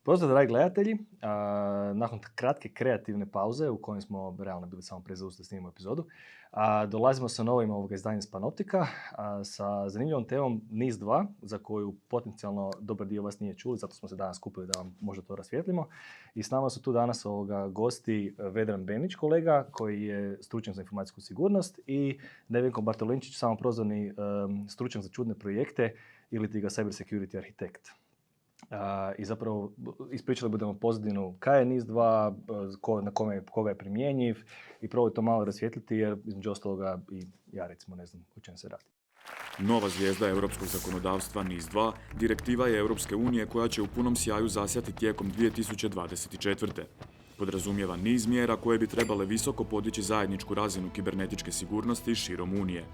Pozdrav, dragi gledatelji. Nakon kratke kreativne pauze u kojoj smo realno bili samo prezaustavili da snimimo epizodu, dolazimo sa novim izdanjem s Panoptika sa zanimljivom temom NIS2, za koju potencijalno dobar dio vas nije čuli, zato smo se danas skupili da vam možda to rasvijetlimo. I s nama su tu danas gosti Vedran Benić, kolega, koji je stručnjak za informacijsku sigurnost, i Nevenko Bartolinčić, samoprozvani stručnjak za čudne projekte ili ti ga cyber security arhitekt. I zapravo ispričali budemo pozadinu kaj je NIS2, na koga je primjenjiv i probali to malo rasvijetliti jer između ostaloga i ja recimo ne znam o čem se radi. Nova zvijezda europskog zakonodavstva NIS2 direktiva je Europske unije koja će u punom sjaju zasjati tijekom 2024. Podrazumijeva niz mjera koje bi trebale visoko podići zajedničku razinu kibernetičke sigurnosti širom Unije.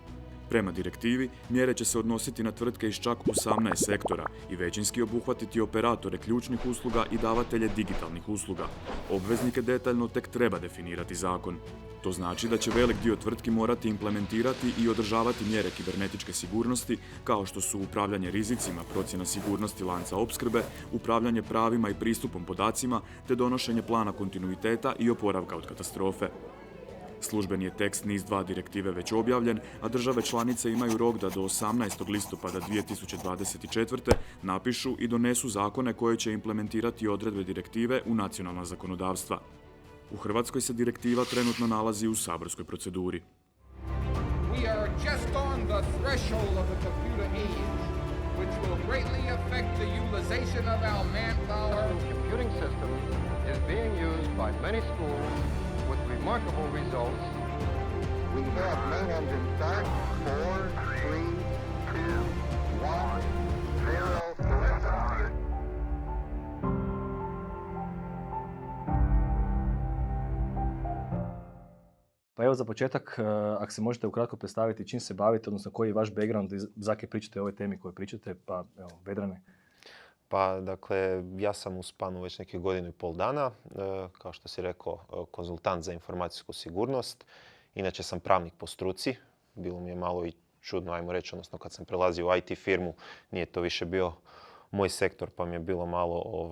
Prema direktivi, mjere će se odnositi na tvrtke iz čak 18 sektora i većinski obuhvatiti operatore ključnih usluga i davatelje digitalnih usluga. Obveznike detaljno tek treba definirati zakon. To znači da će velik dio tvrtki morati implementirati i održavati mjere kibernetičke sigurnosti, kao što su upravljanje rizicima, procjena sigurnosti lanca opskrbe, upravljanje pravima i pristupom podacima, te donošenje plana kontinuiteta i oporavka od katastrofe. Službeni je tekst NIS2 direktive već objavljen, a države članice imaju rok da do 18. listopada 2024. napišu i donesu zakone koje će implementirati odredbe direktive u nacionalna zakonodavstva. U Hrvatskoj se direktiva trenutno nalazi u saborskoj proceduri. We are just on the threshold of the computer age, which will greatly affect the utilization of our manpower. The computing system is being used by many schools with remarkable results. We have main engine start, 4, 3, 2, 1, 0, Pa evo za početak, ako se možete ukratko predstaviti čim se bavite, odnosno koji je vaš background i zakaj pričate o ovoj temi koju pričate, pa evo, Vedrane. Pa, dakle, ja sam u Spanu već nekih 1,5 dana, kao što si rekao, konzultant za informacijsku sigurnost. Inače sam pravnik po struci, bilo mi je malo i čudno, ajmo reći, odnosno kad sam prelazio u IT firmu, nije to više bio moj sektor, pa mi je bilo malo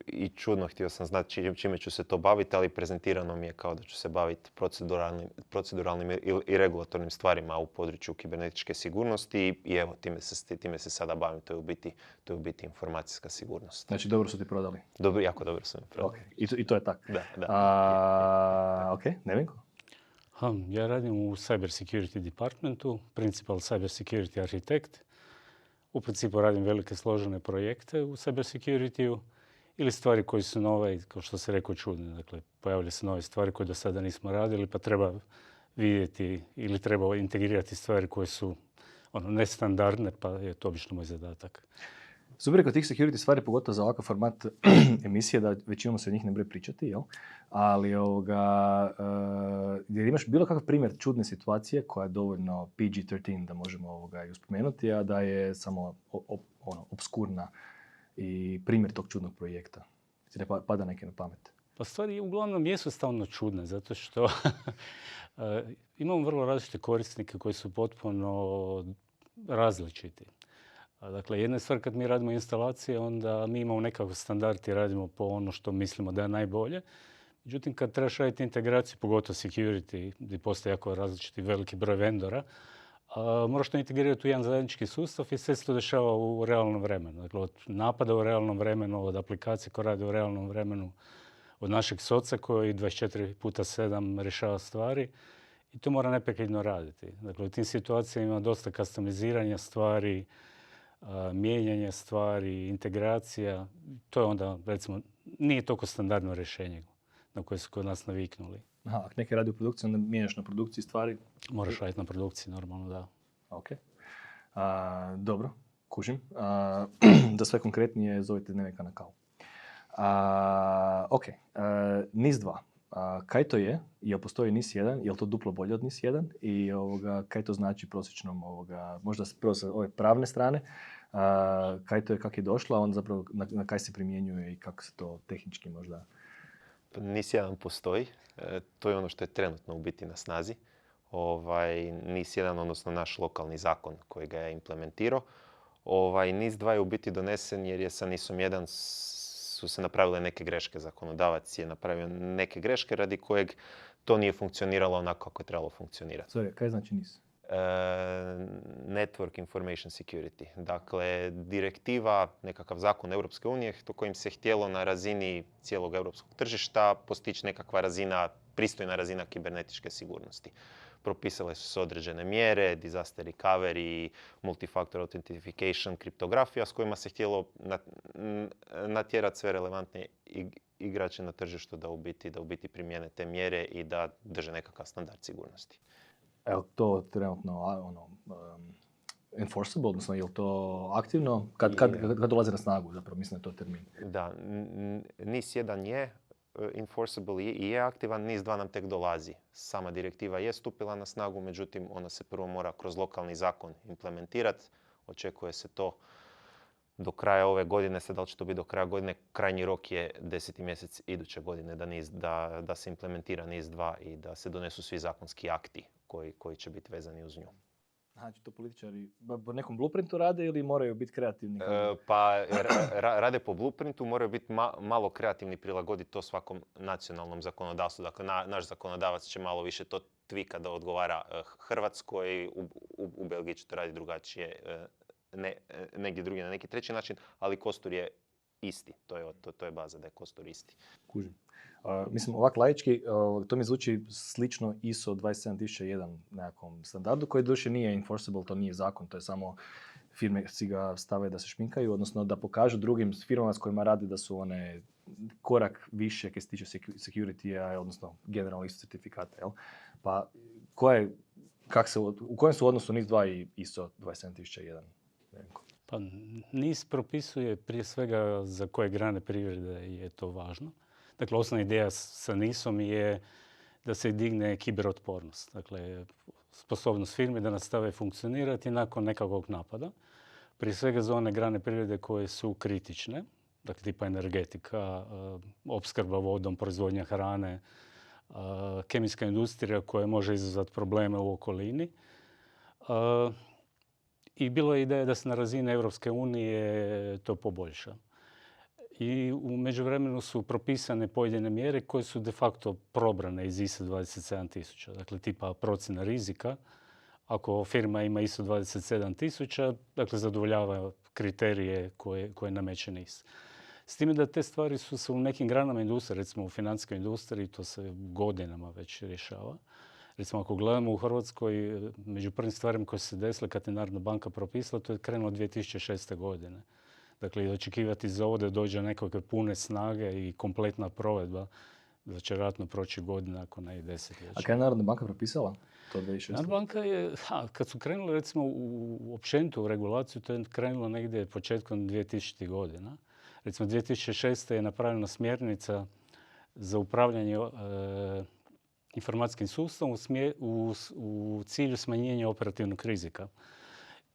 i čudno, htio sam znati čime ću se to baviti, ali prezentirano mi je kao da ću se baviti proceduralnim i regulatornim stvarima u području kibernetičke sigurnosti i evo, time se sada bavim, to je u biti informacijska sigurnost. Znači dobro su ti prodali? Jako dobro su mi prodali. Okay. I to je tako? Da. Ok, Nevenko? Ja radim u Cyber Security Departmentu, Principal Cyber Security Architect. U principu radim velike složene projekte u cyber security-u ili stvari koje su nove, kao što se rekao, čudne. Dakle, pojavljaju se nove stvari koje do sada nismo radili, pa treba vidjeti ili treba integrirati stvari koje su nestandardne, pa je to obično moj zadatak. Super je kod tih security stvari, pogotovo za ovakav format emisije, da većinom se o njih ne bude pričati, jel? Ali jer imaš bilo kakav primjer čudne situacije koja je dovoljno PG-13 da možemo ju spomenuti, a da je samo obskurna i primjer tog čudnog projekta. Ti ne pada neke na pamet? Pa stvari uglavnom jesu stalno čudne, zato što imamo vrlo različite korisnike koji su potpuno različiti. Dakle, jedna stvar kad mi radimo instalacije, onda mi imamo nekakav standard i radimo po ono što mislimo da je najbolje. Međutim, kad trebaš raditi integraciju, pogotovo security, gdje postoji jako različiti veliki broj vendora, moraš to integrirati u jedan zajednički sustav i sve se to dešava u realnom vremenu. Dakle, od napada u realnom vremenu, od aplikacije koja radi u realnom vremenu, od našeg soca koji 24x7 rješava stvari. I to mora neprekidno raditi. Dakle, u tim situacijama ima dosta customiziranja stvari, mijenjanje stvari, integracija. To je onda, recimo, nije toliko standardno rješenje na koje su kod nas naviknuli. Aha, ako neki radi u produkciji, onda mijenjaš na produkciji stvari? Moraš raditi na produkciji, normalno, da. Ok. Dobro, kužim. Da sve konkretnije zovite Nevenka na kavu. Ok, NIS2. Kaj to je? Jel postoji NIS1? Jel to duplo bolje od NIS1? I kaj to znači prosječnom, možda prvo sa ove pravne strane, kaj to je, kak je došlo, a onda zapravo na kaj se primjenjuje i kako se to tehnički možda... NIS1 postoji. To je ono što je trenutno u biti na snazi. NIS1, odnosno naš lokalni zakon koji ga je implementirao. NIS2 je u biti donesen jer je sa NIS-om 1 su se napravile neke greške. Zakonodavac je napravio neke greške radi kojeg to nije funkcioniralo onako kako je trebalo funkcionirati. Sorry, kaj znači NIS? Network Information Security. Dakle, direktiva, nekakav zakon Europske unije kojim se htjelo na razini cijelog europskog tržišta postići nekakva razina, pristojna razina kibernetičke sigurnosti. Propisale su se određene mjere, disaster recovery, multifactor authentication, kriptografija s kojima se htjelo natjerati sve relevantne igrače na tržištu da u biti primijene te mjere i da drže nekakav standard sigurnosti. Je li to trenutno enforceable, odnosno je li to aktivno? Kad dolazi na snagu, zapravo, mislim da je to termin. Da, NIS 1 je enforceable i je aktivan, NIS 2 nam tek dolazi. Sama direktiva je stupila na snagu, međutim ona se prvo mora kroz lokalni zakon implementirati. Očekuje se to do kraja ove godine, sad da li će to biti do kraja godine, krajnji rok je 10. mjesec iduće godine da se implementira NIS 2 i da se donesu svi zakonski akti koji će biti vezani uz nju. Znači, to političari po nekom blueprintu rade ili moraju biti kreativni? Rade po blueprintu, moraju biti malo kreativni, prilagoditi to svakom nacionalnom zakonodavstvu. Dakle, naš zakonodavac će malo više to tvika da odgovara Hrvatskoj, u Belgiji će to raditi drugačije, negdje drugi na neki treći način, ali kostur je isti. To je baza da je kostur isti. Kužim. Mislim, ovak laički, to mi zvuči slično ISO 27001 nekakvom standardu, koji doduše nije enforceable, to nije zakon, to je samo firme si ga stave da se šminkaju, odnosno da pokažu drugim firmama s kojima rade da su one korak više kaj se tiče security-a, odnosno generalno isto certifikata. Jel? Pa u kojem su odnosu NIS 2 i ISO 27001? Pa NIS propisuje prije svega za koje grane privrede je to važno. Dakle, osnovna ideja sa NIS-om je da se digne kiberotpornost. Dakle, sposobnost firme da nastave funkcionirati nakon nekakvog napada. Prije svega za one grane privrede koje su kritične, dakle tipa energetika, opskrba vodom, proizvodnja hrane, kemijska industrija koja može izazvati probleme u okolini. I bilo je ideja da se na razini Europske unije to poboljša. I u međuvremenu su propisane pojedine mjere koje su de facto probrane iz ISO 27000. Dakle, tipa procjena rizika. Ako firma ima ISO 27000, dakle, zadovoljava kriterije koje nameće NIS. S time da te stvari su se u nekim granama industrije, recimo u financijskoj industriji, to se godinama već rješava. Recimo, ako gledamo u Hrvatskoj, među prvim stvarima koje su se desile kad je Narodna banka propisala, to je krenulo 2006. godine. Dakle, očekivati za ovo da dođe nekakve pune snage i kompletna provedba, da će vjerojatno proći godina, ako ne i desetljeća. A kada je Narodna banka propisala to 2006? Narodna banka je, kad su krenuli recimo općenito u regulaciju, to je krenulo negdje početkom 2000. godina. Recimo, 2006. je napravljena smjernica za upravljanje informacijskim sustavom u cilju smanjenja operativnog rizika.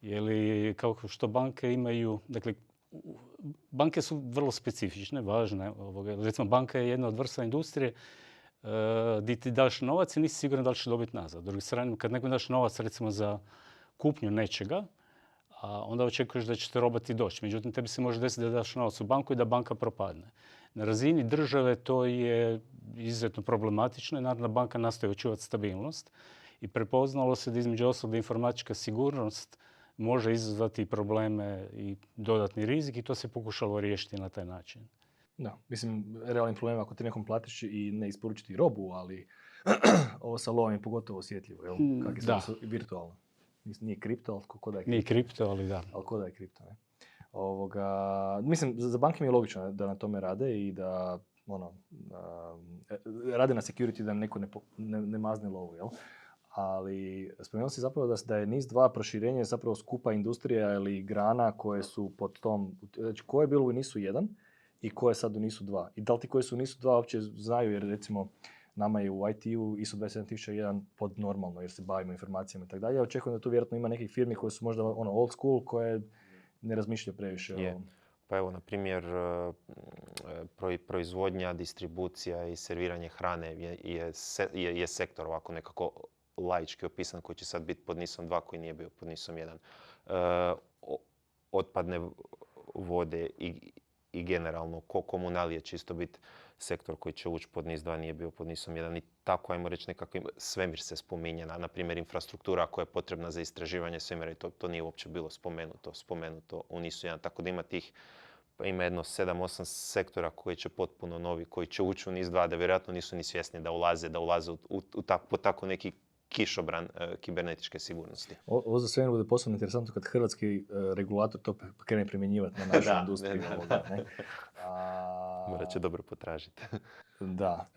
Jer kao što banke imaju, dakle, banke su vrlo specifične, važne. Recimo, banka je jedna od vrsta industrije gdje ti daš novac i nisi siguran da li ćeš dobiti nazad. S druge strane, kad nekom daš novac recimo za kupnju nečega, onda očekuješ da će te roboti doći. Međutim, tebi se može desiti da daš novac u banku i da banka propadne. Na razini države to je izuzetno problematično i Narodna banka nastoji očuvati stabilnost i prepoznalo se da između ostalog da informatička sigurnost može izazvati probleme i dodatni rizik i to se pokušalo riješiti na taj način. Da, mislim, realni problem ako ti nekom platiš i ne isporučiti robu, ali ovo sa lovom je pogotovo osjetljivo, jel? Kako je sve virtualno. Nije kripto, ali ko da je kripto. Nije kripto, ali da. Ali ko da je kripto, ne? Mislim, za banke mi je logično da na tome rade i da rade na security da neko ne mazne lovu, jel? Ali spomenuo si zapravo da je NIS 2 proširenje zapravo skupa industrija ili grana koje su pod tom, znači koje je bilo u NIS-u 1 i koje je sad u NIS-u 2. I da li ti koji su u NIS-u 2 uopće znaju, jer recimo nama je u IT-u ISO 27001 pod normalno jer se bavimo informacijama i tako dalje. Ja očekujem da tu vjerojatno ima nekih firmi koje su možda old school koje ne razmišljaju previše o ovom. Pa evo, na primjer, proizvodnja, distribucija i serviranje hrane je sektor ovako nekako laički opisan koji će sad biti pod NIS-om 2 koji nije bio pod NIS-om 1. Otpadne vode i generalno komunalije će isto biti sektor koji će ući pod NIS 2, nije bio pod NIS-om 1 i tako, ajmo reći, nekakvim svemir se spominje, na primjer infrastruktura koja je potrebna za istraživanje svemira i to nije uopće bilo spomenuto u NIS-u 1, tako da ima jedno 7-8 sektora koji će potpuno novi, koji će ući u NIS 2, da vjerojatno nisu ni svjesni da ulaze u tako neki kišobran kibernetičke sigurnosti. Ovo za sve bude posebno interesantno kad hrvatski regulator to krene primjenjivati na našu industriju. Morat će dobro potražiti. Da.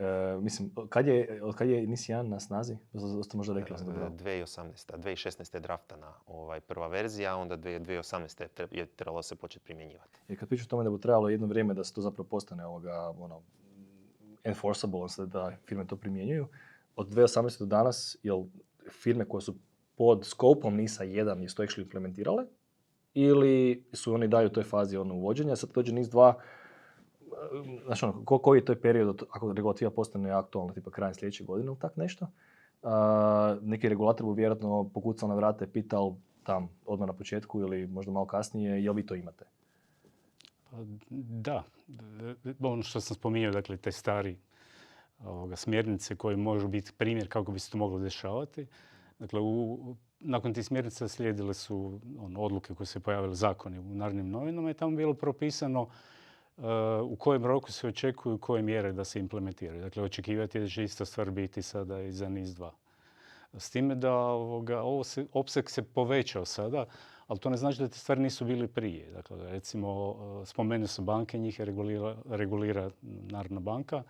Mislim, od kad je NIS 1 na snazi? Dosta možda rekla sam dobro. 2018. 2016. je draftana prva verzija, a onda 2018. je trebalo se početi primjenjivati. Jer kad pričam o tome da bi trebalo jedno vrijeme da se to zapravo postane enforceable, odnosno da firme to primjenjuju, od 2018. do danas, jel firme koje su pod skopom NIS-a 1 jesu to actually implementirale ili su oni dalje u toj fazi uvođenja, sad dođe NIS 2, znači koji je to period ako regulativa postane aktualna, tipa krajem sljedeće godine ili tak nešto, neki regulator bi vjerojatno pokucao na vrata i pitao tam odmah na početku ili možda malo kasnije, jel vi to imate? Da, ono što sam spominjao, dakle, te stari smjernice koje može biti primjer kako bi se to moglo dešavati. Dakle, nakon tih smjernica slijedile su odluke koje se pojavile, zakoni u Narodnim novinama i tamo bilo propisano u kojem roku se očekuju koje mjere da se implementiraju. Dakle, očekivati je da će ista stvar biti sada i za NIS 2. S time da opseg se povećao sada, ali to ne znači da te stvari nisu bili prije. Dakle, recimo, spomenuo sam banke, njih regulira Narodna banka,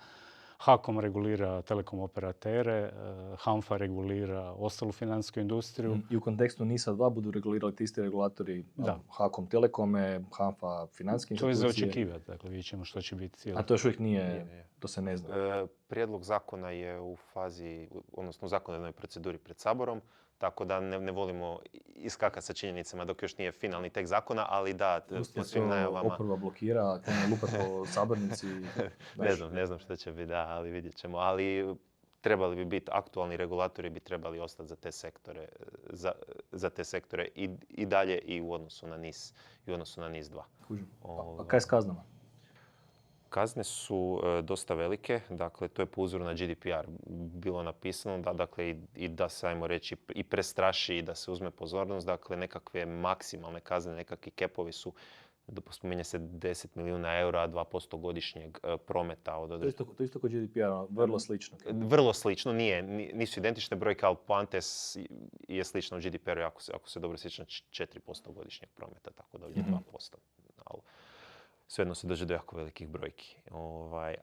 HAKOM regulira telekom operatere, HANFA regulira ostalu financijsku industriju. I u kontekstu NIS-a 2 budu regulirali ti isti regulatori, HAKOM telekome, HANFA financijske institucije. To je za očekivati, dakle, vidjet ćemo što će biti. A to još uvijek nije, to se ne zna. Prijedlog zakona je u fazi, odnosno u zakonodavnoj proceduri pred Saborom, tako da ne volimo iskakati sa činjenicama dok još nije finalni tekst zakona, ali da, po svim najavama... Oporba blokira, lupa po sabornici. Ne znam što će biti, da, ali vidjet ćemo. Ali trebali bi biti, aktualni regulatori bi trebali ostati za te sektore i dalje i u odnosu na NIS 2. Kužim. A kaj s kaznama? Kazne su dosta velike, dakle to je po uzoru na GDPR bilo napisano, dakle i da se, ajmo reći, i prestraši i da se uzme pozornost, dakle nekakve maksimalne kazne, nekakvi kepovi su, spominje se 10 milijuna eura, 2% godišnjeg prometa. To isto kod GDPR, vrlo slično. Vrlo slično, nisu identične brojke, ali poanta je slično u GDPR-u, ako se dobro sjećam, 4% godišnjeg prometa, tako da ovdje 2%. Svejedno se dođe do jako velikih brojki.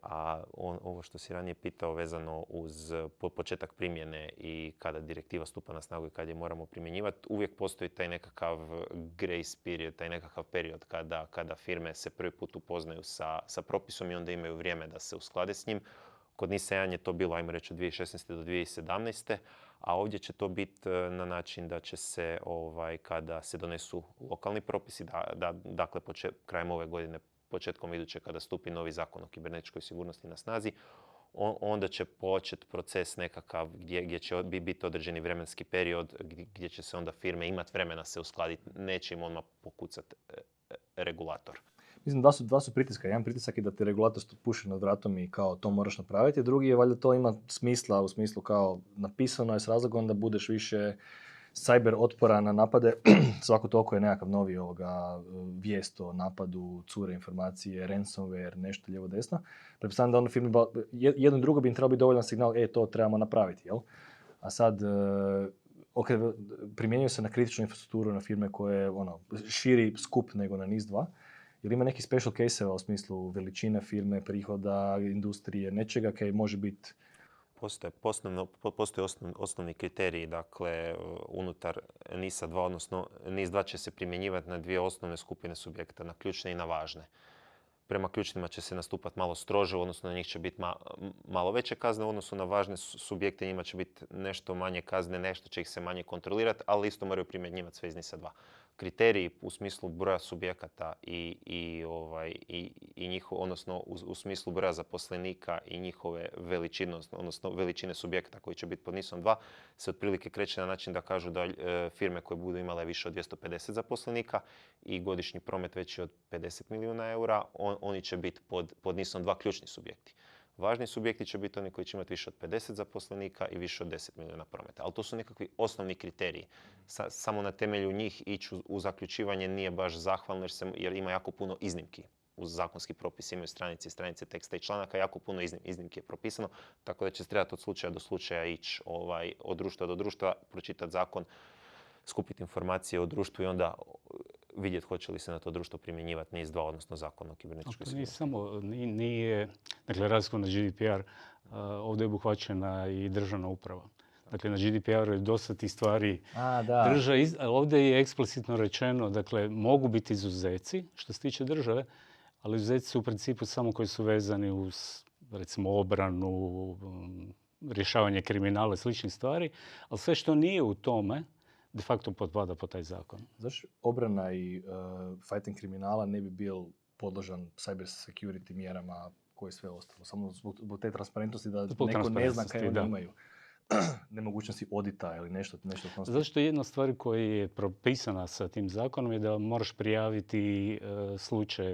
A ovo što si ranije pitao vezano uz početak primjene i kada direktiva stupa na snagu i kad je moramo primjenjivati, uvijek postoji taj nekakav grace period, taj nekakav period kada firme se prvi put upoznaju sa propisom i onda imaju vrijeme da se usklade s njim. Kod NIS 1 je to bilo, ajmo reći, od 2016. do 2017. A ovdje će to biti na način da će se, kada se donesu lokalni propisi, dakle krajem ove godine, početkom iduće kada stupi novi zakon o kibernetičkoj sigurnosti na snazi, onda će početi proces nekakav gdje će biti određeni vremenski period gdje će se onda firme imati vremena se uskladiti, neće im odmah pokucati regulator. Mislim, dva su pritiska. Jedan pritisak je da te regulator puši nad vratom i kao to moraš napraviti. Drugi je valjda to ima smisla u smislu kao napisano je s razlogom da budeš više cyber otpora na napade. Svako toliko je nekakav novi vijest o napadu, cure informacije, ransomware, nešto lijevo desno. Pretpostavljam da ono firmi, jedno i drugo bi im trebao biti dovoljan signal, to trebamo napraviti, jel? A sad, primjenjuju se na kritičnu infrastrukturu, na firme koje širi skup nego na NIS 2. Ili ima neki special case-eva u smislu veličine firme, prihoda, industrije, nečega kaj može biti... Postoje osnovni kriteriji, dakle, unutar NIS-a 2, odnosno NIS 2 će se primjenjivati na dvije osnovne skupine subjekta, na ključne i na važne. Prema ključnima će se nastupati malo strože, odnosno na njih će biti malo veće kazne, u odnosu na važne subjekte njima će biti nešto manje kazne, nešto će ih se manje kontrolirati, ali isto moraju primjenjivati sve iz NIS-a 2. kriteriji u smislu broja subjekata i njihov, odnosno u smislu broja zaposlenika i njihove veličine, odnosno veličine subjekata koji će biti pod NIS-om 2 se otprilike kreće na način da kažu da firme koje budu imale više od 250 zaposlenika i godišnji promet veći od 50 milijuna eura, oni će biti pod NIS-om 2 ključni subjekti. Važni subjekti će biti oni koji će imati više od 50 zaposlenika i više od 10 milijuna prometa. Ali to su nekakvi osnovni kriteriji. Samo na temelju njih ići u zaključivanje nije baš zahvalno jer ima jako puno iznimki. Uz zakonski propis imaju stranice teksta i članaka, jako puno iznimki je propisano, tako da će se trebati od slučaja do slučaja ići od društva do društva, pročitati zakon, skupiti informacije o društvu i onda vidjeti hoće li se na to društvo primjenjivati NIS 2, odnosno zakon o kibernetičkoj sigurnosti. Nije, dakle, razliku na GDPR, ovdje je obuhvaćena i državna uprava. Dakle, na GDPR-u je dosta tih stvari ovdje je eksplicitno rečeno, dakle, mogu biti izuzeci što se tiče države, ali izuzeci su u principu samo koji su vezani uz, recimo, obranu, rješavanje kriminala i sličnih stvari, ali sve što nije u tome, de facto potpada po taj zakon. Zašto obrana i fighting kriminala ne bi bil podložan cyber security mjerama koje sve ostalo? Samo zbog te transparentnosti da neko ne zna kaj oni imaju. Nemogućnosti audita ili nešto. Zašto jedna stvar koja je propisana sa tim zakonom je da moraš prijaviti slučaj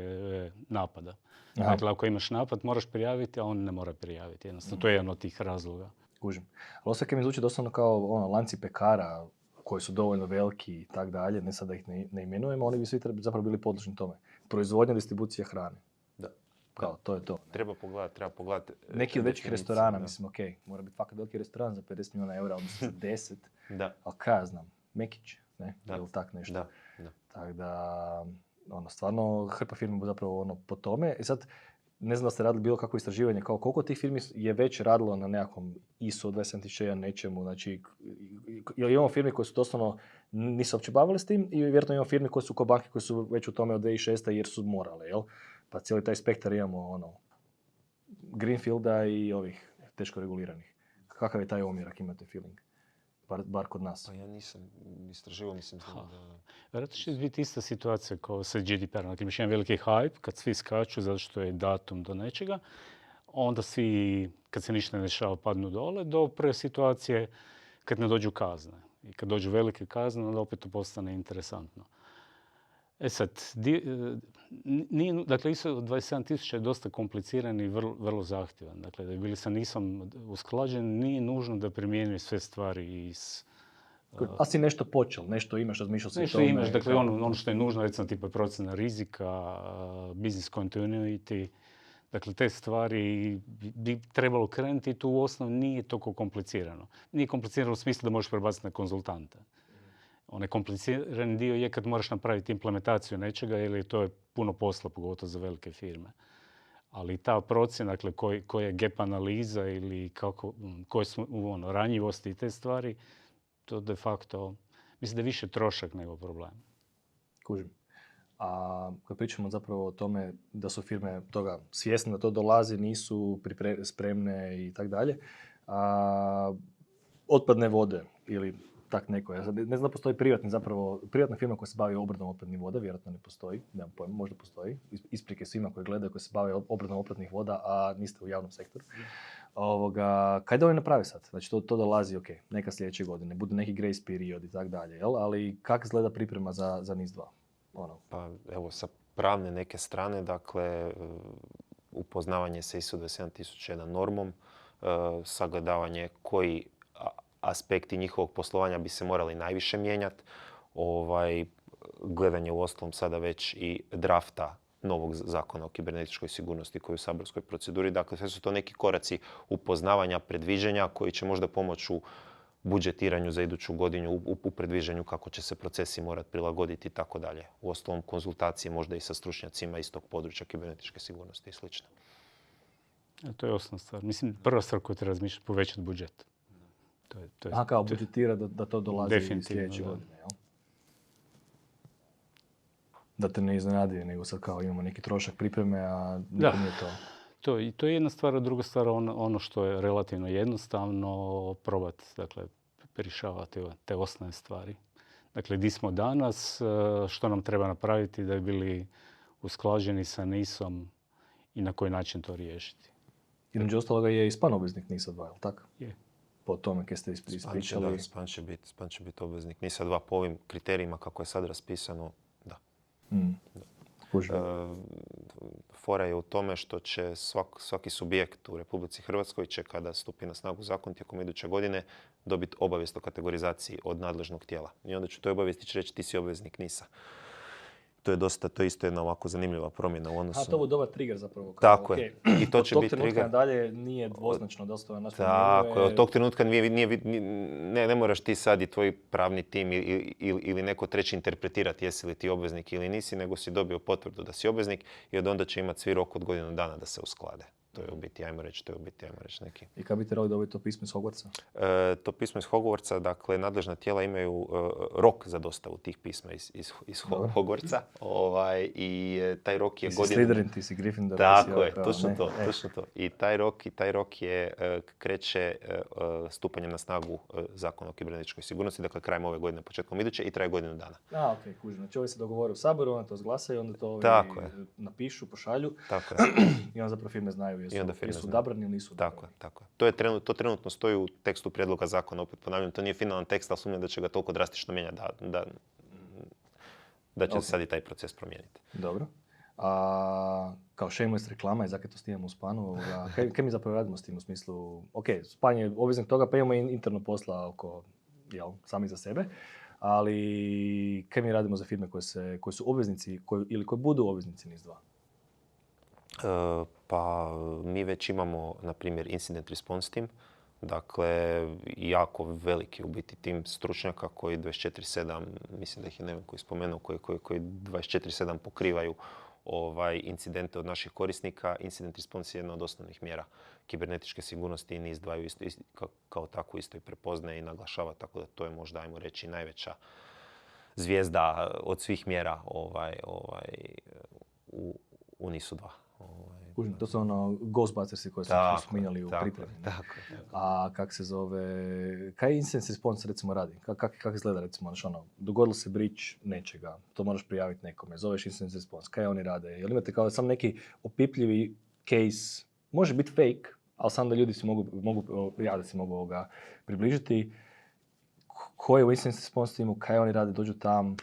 napada. Aha. Dakle, ako imaš napad, moraš prijaviti, a on ne mora prijaviti. Jednostavno, to je jedan od tih razloga. Kužim. Ali osjećaj mi zvuči doslovno kao lanci pekara koji su dovoljno veliki i tak dalje, ne sad da ih ne imenujemo, oni bi svi zapravo bili podložni tome. Proizvodnja, distribucija hrane. Da. Kao, to je to. Ne? Treba pogledati. Neki od većih restorana, mislim, ok, mora biti fakat veliki restoran za 50 milijuna eura, odnosno za 10, ali kaj ja znam, Mekić, ne? Ili tak nešto. Da. Tako da, stvarno, hrpa firmi bu zapravo po tome. I sad, ne znam da ste radili bilo kakvo istraživanje, kao koliko tih firmi je već radilo na nekakvom ISO 27001 nečemu, znači, imamo firme koje su doslovno nisu uopće bavili s tim i vjerojatno imamo firme koje su ko banke koje su već u tome od 2006. jer su morale, jel? Pa cijeli taj spektar imamo greenfielda i ovih teško reguliranih. Kakav je taj omjer, ako imate feeling? Bar kod nas. Pa ja nisam istraživao, mislim da... Vjerojatno će biti ista situacija kao sa GDPR-om. Dakle, imaš jedan veliki hype kad svi skaču zato što je datum do nečega. Onda svi, kad se ništa ne dešava, padnu dole do prve situacije kad ne dođu kazne. I kad dođu velike kazne, onda opet to postane interesantno. E sad, dakle, ISO 27000 je dosta kompliciran i vrlo zahtjevan. Dakle, da bili sa NIS-om usklađen, nije nužno da primjenjuje sve stvari iz... A si nešto počel, nešto imaš, razmišljao si o tome. Nešto imaš, dakle, ono što je nužno, recimo, tipa procjena rizika, business continuity, dakle, te stvari bi trebalo krenuti i tu u osnovu nije toliko komplicirano. Nije komplicirano u smislu da možeš prebaciti na konzultanta. Onaj komplicirani dio je kad moraš napraviti implementaciju nečega ili to je puno posla, pogotovo za velike firme. Ali ta procjena, dakle, koja je gap analiza ili koje su ranjivosti i te stvari, to de facto, mislim da je više trošak nego problem. Kužim. A kad pričamo zapravo o tome da su firme toga svjesne da to dolazi, nisu spremne i tak dalje, otpadne vode ili tak neko. Ja ne znam da postoji privatna firma koja se bavi obradom otpadnih voda, vjerojatno ne postoji, nemam pojma, možda postoji. Isprike svima koji gledaju, koji se bave obradom otpadnih voda, a niste u javnom sektoru. Kaj da oni naprave sad? Znači to dolazi, ok, neka sljedeće godine, bude neki grace period i tak dalje, jel? Ali kako izgleda priprema za NIS 2? Pa evo, sa pravne neke strane, dakle, upoznavanje sa ISO 27001 normom, sagledavanje koji aspekti njihovog poslovanja bi se morali najviše mijenjati. Gledanje u ostalom sada već i drafta novog zakona o kibernetičkoj sigurnosti koji je u saborskoj proceduri. Dakle, sve su to neki koraci upoznavanja, predviđanja koji će možda pomoći u budžetiranju za iduću godinu, u predviđanju kako će se procesi morati prilagoditi i tako dalje. U ostalom konzultacije možda i sa stručnjacima iz tog područja kibernetičke sigurnosti i sl. To je osnovna stvar. Mislim, prva stvar koju treba razmišljati, povećati budžet. Kao budžetira da to dolazi sljedeće godine, jel? Da te ne iznenadi, nego sad kao imamo neki trošak pripreme, a nikom nije to. To je jedna stvar, a druga stvar ono što je relativno jednostavno probati, dakle, rješavati te osnovne stvari. Dakle, di smo danas, što nam treba napraviti da bi bili usklađeni sa NIS-om i na koji način to riješiti. Između ostaloga je i span obveznik NIS-a 2, jel tako? Je. Po tome kad ste ispričali. Span će biti obveznik NIS-a 2 po ovim kriterijima kako je sad raspisano, da. Fora je u tome što će svaki subjekt u Republici Hrvatskoj će kada stupi na snagu zakon tijekom iduće godine dobiti obavijest o kategorizaciji od nadležnog tijela. I onda ću toj obavijesti reći ti si obveznik NIS-a. To je isto jedna ovako zanimljiva promjena u odnosu. A to je dobar trigger zapravo. Tako je. I to će biti trigger. Od tog trenutka nadalje nije dvoznačno da ostava naš Tako je. Od tog trenutka ne moraš ti sad i tvoj pravni tim ili neko treći interpretirati jesi li ti obveznik ili nisi, nego si dobio potvrdu da si obveznik i od onda će imati svi rok od godinu dana da se usklade. To je u biti, ajmo reći, neki. I kad bi trebali dobiti to pismo iz Hogwartsa? To pismo iz Hogwartsa, dakle, nadležna tijela imaju rok za dostavu tih pisma iz Hogwartsa. I taj rok je godinu... Ti si Slytherin, ti si Gryffindor. Tako je, točno to. I taj rok je kreće stupanjem na snagu Zakona o kibernetičkoj sigurnosti, dakle, krajem ove godine, početkom iduće i traje godinu dana. Okej, kužim. Znači, ovi se dogovore u Saboru, onda to zglasaju, onda to napišu, pošalju. Tako je. I onda zapravo firme znaju jesu odabrani ili nisu odabrani. Tako je. To trenutno stoji u tekstu prijedloga zakona, opet ponavljam, to nije finalan tekst, ali sumnjam da će ga toliko drastično mijenjati da će sad i taj proces promijeniti. Dobro. Kao shameless reklama i zakaj to snimamo u Spanu, kaj mi zapravo radimo s tim u smislu, Span je obveznik toga, pa imamo i interno posla oko, sami za sebe, ali kaj mi radimo za firme koje su obveznici ili koje budu obveznici NIS-2? Pa mi već imamo, na primjer, incident response team, dakle, jako veliki u biti tim stručnjaka koji 24/7, mislim da ih je Neven koji spomenuo, koji 24/7 pokrivaju incidente od naših korisnika. Incident response je jedna od osnovnih mjera kibernetičke sigurnosti i NIS-2 kao takvu isto i prepoznaje i naglašava, tako da to je možda, ajmo reći, najveća zvijezda od svih mjera u NIS-u 2. To su Ghostbustersi koje smo spominjali u pripremi. A kak se zove, kaj incident response recimo radi? Kako izgleda recimo, dogodilo se breach nečega, to moraš prijaviti nekome, zoveš incident response, kaj oni rade? Jel imate kao sam neki opipljivi case, može biti fake, ali sam da ljudi si mogu približiti, koje u incident response timu, kaj oni rade, dođu tam.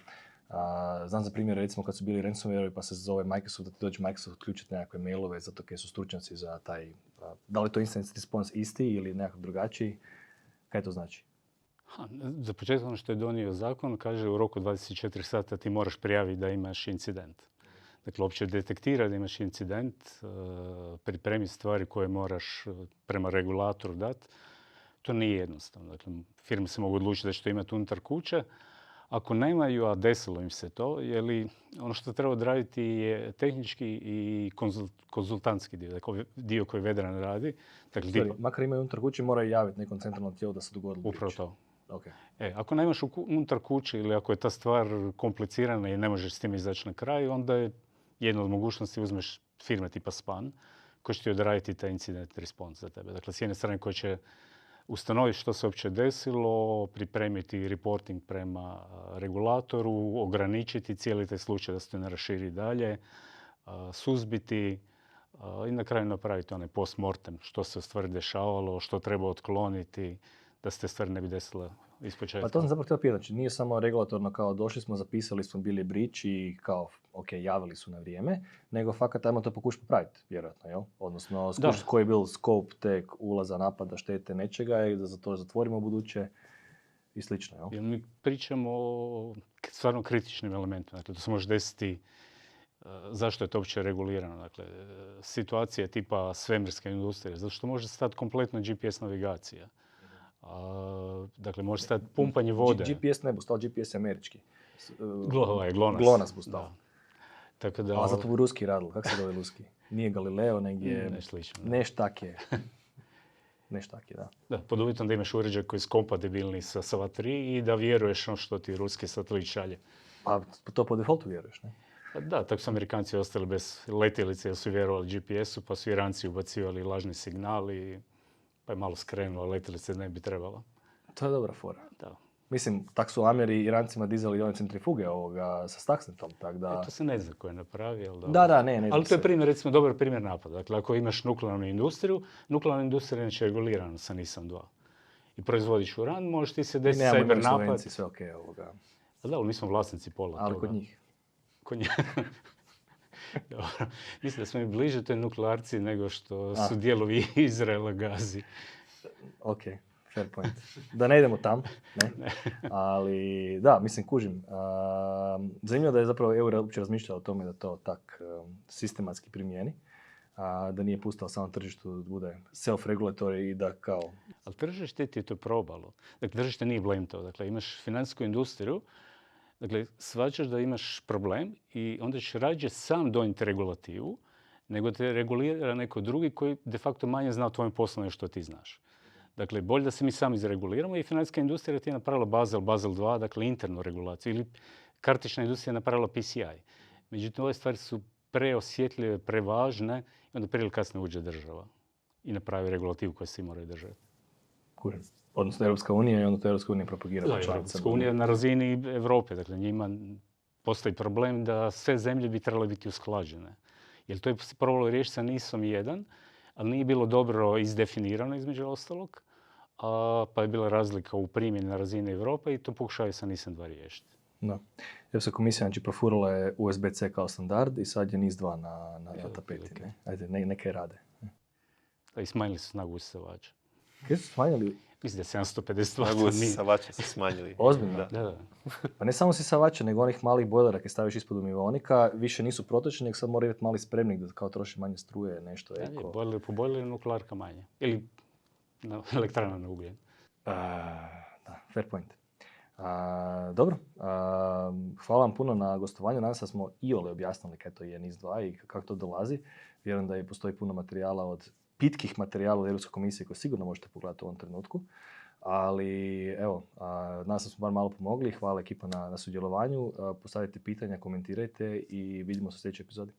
Znam za primjer, recimo kad su bili ransomware pa se zove Microsoft, da ti dođe Microsoft uključiti nekakve mailove zato kaj su stručnjaci za taj, da li je to incident response isti ili nekako drugačiji, kaj to znači? Za početak ono što je donio zakon, kaže u roku 24 sata ti moraš prijaviti da imaš incident. Dakle, uopće detektira da imaš incident, pripremi stvari koje moraš prema regulatoru dati. To nije jednostavno. Dakle, firme se mogu odlučiti da će to imati unutar kuće. Ako nemaju, a desilo im se to, ono što treba odraditi je tehnički i konzultantski dio, dakle dio koji Vedran radi. Dakle, makar imaju unutar kuće, moraju javiti nekom centralnom tijelu da se dogodilo. Upravo to. Okay. Ako nemaš unutar kuće ili ako je ta stvar komplicirana i ne možeš s tim izaći na kraj, onda je jedna od mogućnosti uzmeš firme tipa Span koji će ti odraditi taj incident response za tebe. Dakle, s jedne strane koji će ustanoviti što se uopće desilo, pripremiti reporting prema regulatoru, ograničiti cijeli taj slučaj da se to ne raširi dalje, suzbiti i na kraju napraviti onaj post-mortem, što se u stvari dešavalo, što treba otkloniti, da se te stvari ne bi desile ispočetka. Pa to sam zapravo htio pitati, znači nije samo regulatorno kao došli smo, zapisali smo, bili breach i kao javili su na vrijeme, nego fakat ajmo to pokušati popraviti, vjerojatno, jel? Odnosno, skušati koji je bil scope tek ulaza, napada, štete nečega i da za to zatvorimo u buduće i slično, jel? Jer mi pričamo o stvarno kritičnim elementima, dakle to se može desiti. Zašto je to uopće regulirano? Dakle, situacija tipa svemirske industrije, zato što može stati kompletno GPS navigacija. Dakle, može stati pumpanje vode. GPS ne bu stao, GPS je američki. GLONASS bu stao. Tako da, a zato bu ruski radil. Kako se zove ruski? Nije Galileo, nego je neš tak je. Da, pod uvjetom da imaš uređaj koji je kompatibilni sa sva tri i da vjeruješ ono što ti ruski satelit šalje. A to po defaultu vjeruješ, ne? Da, tako su Amerikanci ostali bez letjelice jer su vjerovali GPS-u, pa su Iranci ubacivali lažni signal i pa je malo skrenulo, letjelice ne bi trebalo. To je dobra fora. Da. Mislim, tak su Ameri Irancima dizali i one centrifuge sa Stuxnetom, tako da... To se ne zna ko je napravio, ali dobro. Da, ne Ali to je se. primjer, recimo, dobar primjer napada. Dakle, ako imaš nuklearnu industriju, nuklearna industrija je inače regulirana sa NIS-om 2. I proizvodiš uran, možeš ti se Mi desiti nemamo cyber napad. subvencije, sve okej ovoga. A da, ali mi smo vlasnici pola Ali toga. kod njih. Kod njih. Dobro. Mislim da smo mi bliže toj nuklearci nego što su dijelovi Izraela Gazi. Ok, fair point. Da ne idemo tam, ne? Ali da, mislim, kužim. Zanimljivo da je zapravo EU uopće razmišljala o tome da to tak sistematski primijeni. Da nije pustao samo tržištu da bude self-regulatory i da kao... Ali tržište ti je to probalo. Dakle, tržište nije blame to. Dakle, imaš financijsku industriju, dakle, shvaćaš da imaš problem i onda ćeš rađe sam donijeti regulativu, nego te regulira neko drugi koji de facto manje zna o tvojim poslovima što ti znaš. Dakle, bolje da se mi sami izreguliramo i financijska industrija ti je napravila Basel 2, dakle internu regulaciju, ili kartična industrija je napravila PCI. Međutim, ove stvari su preosjetljive, prevažne i onda prije ili kasnije uđe država i napravi regulativu koju svi moraju držati. Kužim. Odnosno Europska unija i onda to Europska unija propagira. Da, Europska unija je na razini Europe, dakle njima postoji problem da sve zemlje bi trebale biti usklađene. Jer to je probalo riješiti sa NIS-om 1, ali nije bilo dobro izdefinirano između ostalog, pa je bila razlika u primjeni na razini Europe i to pokušaju sa NIS-om 2 riješiti. Da. Europska komisija znači profurala je USB-C kao standard i sad je NIS 2 na tapeti. Ne? Ajde, neke rade. I smanjili su snagu usisavača. Kaj su smanjili? Mislim da je 750 Snagu W. usisavača su smanjili. Ozbiljno? Da. Pa ne samo usisavača, nego onih malih bojlera kad staviš ispod umivaonika, više nisu protočni, nego sad mora imati mali spremnik da kao troši manje struje, nešto eko. Po bojleru nuklearka manje. Ili elektrana na ugljen. Da, fair point. Dobro, hvala vam puno na gostovanju. Nadam se da smo iole objasnili kaj to je NIS 2 i kako to dolazi. Vjerujem da postoji puno materijala od pitkih materijala od Europske komisije koje sigurno možete pogledati u ovom trenutku. Ali evo, nadam se da smo bar malo pomogli. Hvala ekipa na sudjelovanju. Postavite pitanja, komentirajte i vidimo se u sljedećoj epizodi.